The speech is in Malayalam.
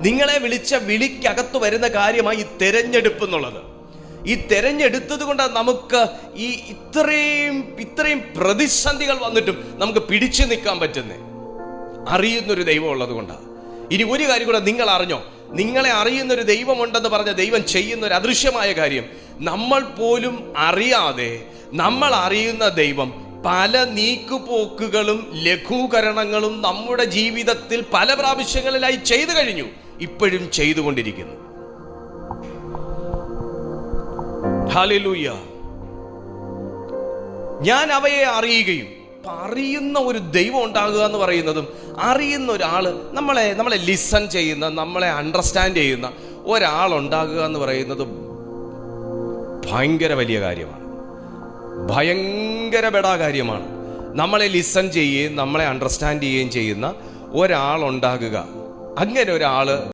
നിങ്ങളെ വിളിച്ച വിളിക്കകത്ത് വരുന്ന കാര്യമായി ഈ തെരഞ്ഞെടുപ്പ് എന്നുള്ളത്. ഈ തെരഞ്ഞെടുത്തത് കൊണ്ടാണ് നമുക്ക് ഈ ഇത്രയും പ്രതിസന്ധികൾ വന്നിട്ടും നമുക്ക് പിടിച്ചു നിൽക്കാൻ പറ്റുന്നേ. അറിയുന്നൊരു ദൈവം ഉള്ളത് കൊണ്ടാണ്. ഇനി ഒരു കാര്യം കൂടെ നിങ്ങൾ അറിഞ്ഞോ, നിങ്ങളെ അറിയുന്നൊരു ദൈവമുണ്ടെന്ന് പറഞ്ഞ ദൈവം ചെയ്യുന്ന ഒരു അദൃശ്യമായ കാര്യം, നമ്മൾ പോലും അറിയാതെ നമ്മൾ അറിയുന്ന ദൈവം പല നീക്കുപോക്കുകളും ലഘൂകരണങ്ങളും നമ്മുടെ ജീവിതത്തിൽ പല പ്രാവശ്യങ്ങളിലായി ചെയ്തു കഴിഞ്ഞു, ഇപ്പോഴും ചെയ്തുകൊണ്ടിരിക്കുന്നു. ഹല്ലേലൂയ. ഞാൻ അവയെ അറിയുകയും, അറിയുന്ന ഒരു ദൈവം ഉണ്ടാകുക എന്ന് പറയുന്നതും, അറിയുന്ന ഒരാള് നമ്മളെ ലിസൺ ചെയ്യുന്ന, നമ്മളെ അണ്ടർസ്റ്റാൻഡ് ചെയ്യുന്ന ഒരാളുണ്ടാകുക എന്ന് പറയുന്നത് ഭയങ്കര വലിയ കാര്യമാണ്, ഭയങ്കര ബെടാ കാര്യമാണ്. നമ്മളെ ലിസൺ ചെയ്യുകയും നമ്മളെ അണ്ടർസ്റ്റാൻഡ് ചെയ്യുകയും ചെയ്യുന്ന ഒരാളുണ്ടാകുക. അങ്ങനെ ഒരാള്